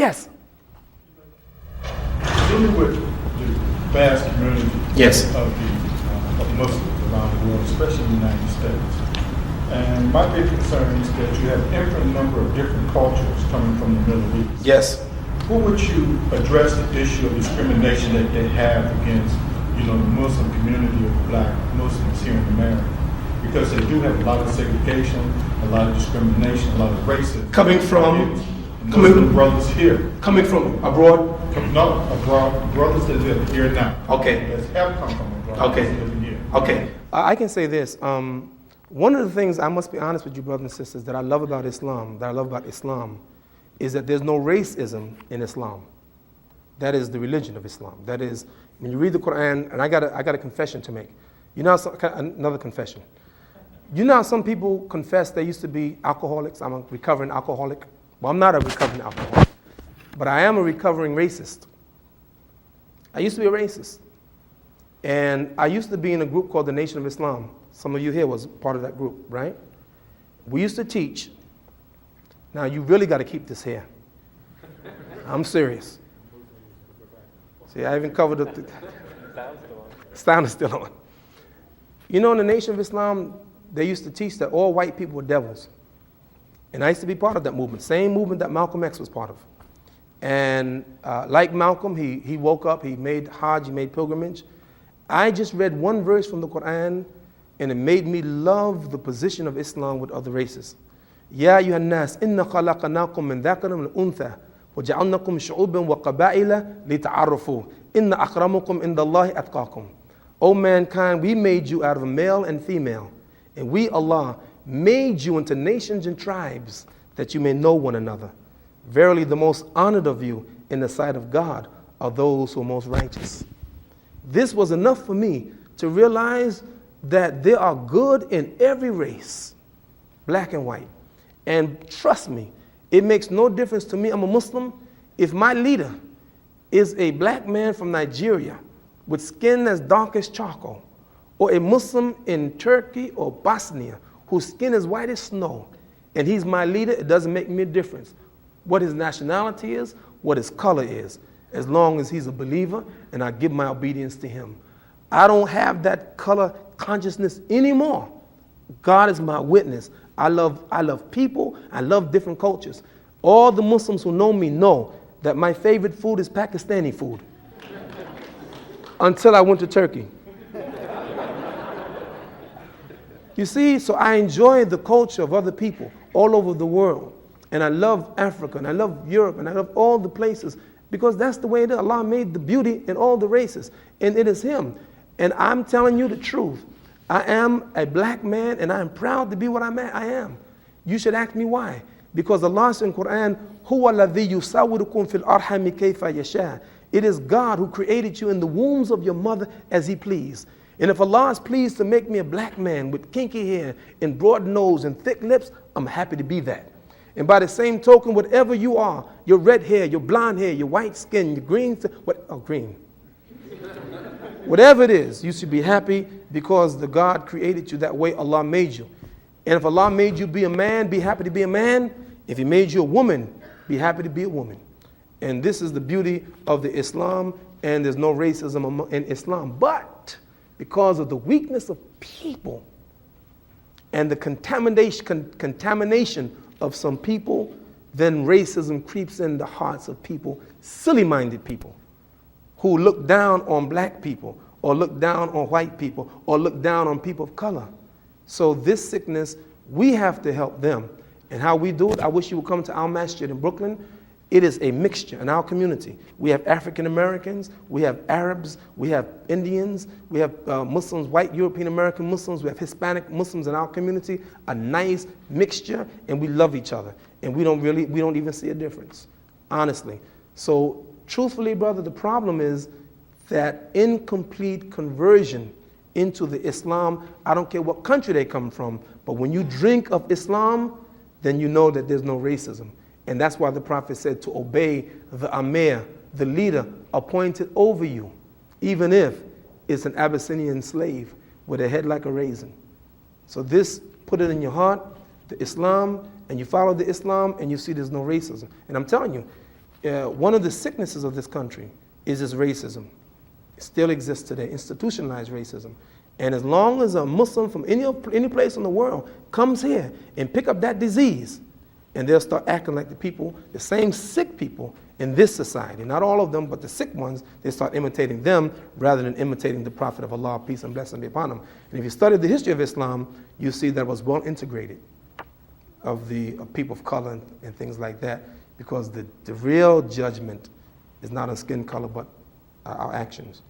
Yes. Dealing with the vast community Yes. of Muslims around the world, especially in the United States. And my big concern is that you have infinite number of different cultures coming from the Middle East. Yes. How would you address the issue of discrimination that they have against, the Muslim community of black Muslims here in America? Because they do have a lot of segregation, a lot of discrimination, a lot of racism. Coming from Muslim brothers here. Coming from abroad? No, abroad, brothers that live here now. Okay. That have come from abroad. Okay. That live here. Okay. I can say this. One of the things, I must be honest with you, brothers and sisters, that I love about Islam, is that there's no racism in Islam. That is the religion of Islam. That is, when you read the Quran, and I got a confession to make. Another confession. You know how some people confess they used to be alcoholics? I'm a recovering alcoholic. Well, I'm not a recovering alcoholic, but I am a recovering racist. I used to be a racist. And I used to be in a group called the Nation of Islam. Some of you here was part of that group, right? We used to teach. Now, you really got to keep this here. I'm serious. See, I even covered the sound is still on. In the Nation of Islam, they used to teach that all white people were devils. And I used to be part of that movement, same movement that Malcolm X was part of. And like Malcolm, he woke up, he made Hajj, he made pilgrimage. I just read one verse from the Quran, and it made me love the position of Islam with other races. Ya ayyuhan nas, inna khalaqnakum min dhakarin wa untha, wa ja'alnakum shu'uban wa qaba'ila lita'arrafu. Inna akramakum indallahi atqakum. O mankind, we made you out of a male and female, and we, Allah, made you into nations and tribes that you may know one another. Verily, the most honored of you in the sight of God are those who are most righteous. This was enough for me to realize that there are good in every race, black and white. And trust me, it makes no difference to me. I'm a Muslim. If my leader is a black man from Nigeria with skin as dark as charcoal, or a Muslim in Turkey or Bosnia whose skin is white as snow, and he's my leader, it doesn't make me a difference what his nationality is, what his color is, as long as he's a believer and I give my obedience to him. I don't have that color consciousness anymore. God is my witness. I love people. I love different cultures. All the Muslims who know me know that my favorite food is Pakistani food. Until I went to Turkey. You see, so I enjoy the culture of other people all over the world. And I love Africa, and I love Europe, and I love all the places, because that's the way it is. Allah made the beauty in all the races, and it is Him. And I'm telling you the truth. I am a black man, and I am proud to be what I am. You should ask me why. Because Allah says in Quran, هُوَ الَّذِي يُسَوِّرُكُمْ فِي الْأَرْحَمِ كَيْفَ يَشَاءُ. It is God who created you in the wombs of your mother as He pleased. And if Allah is pleased to make me a black man with kinky hair and broad nose and thick lips, I'm happy to be that. And by the same token, whatever you are, your red hair, your blonde hair, your white skin, your green, green. Whatever it is, you should be happy because the God created you that way. Allah made you. And if Allah made you be a man, be happy to be a man. If He made you a woman, be happy to be a woman. And this is the beauty of the Islam, and there's no racism in Islam. But because of the weakness of people and the contamination of some people, then racism creeps in the hearts of people, silly-minded people, who look down on black people, or look down on white people, or look down on people of color. So this sickness, we have to help them. And how we do it, I wish you would come to our masjid in Brooklyn. It is a mixture in our community. We have African Americans, we have Arabs, we have Indians, we have Muslims, white European American Muslims, we have Hispanic Muslims in our community, a nice mixture, and we love each other. And we don't even see a difference, honestly. So truthfully, brother, the problem is that incomplete conversion into the Islam, I don't care what country they come from, but when you drink of Islam, then you know that there's no racism. And that's why the Prophet said to obey the Amir, the leader appointed over you, even if it's an Abyssinian slave with a head like a raisin. So this, put it in your heart, the Islam, and you follow the Islam, and you see there's no racism. And I'm telling you, one of the sicknesses of this country is this racism. It still exists today, institutionalized racism. And as long as a Muslim from any place in the world comes here and pick up that disease, and they'll start acting like the people, the same sick people in this society, not all of them, but the sick ones, they start imitating them rather than imitating the Prophet of Allah, peace and blessing be upon him. And if you study the history of Islam, you see that it was well integrated of people of color and things like that, because the real judgment is not on skin color, but our actions.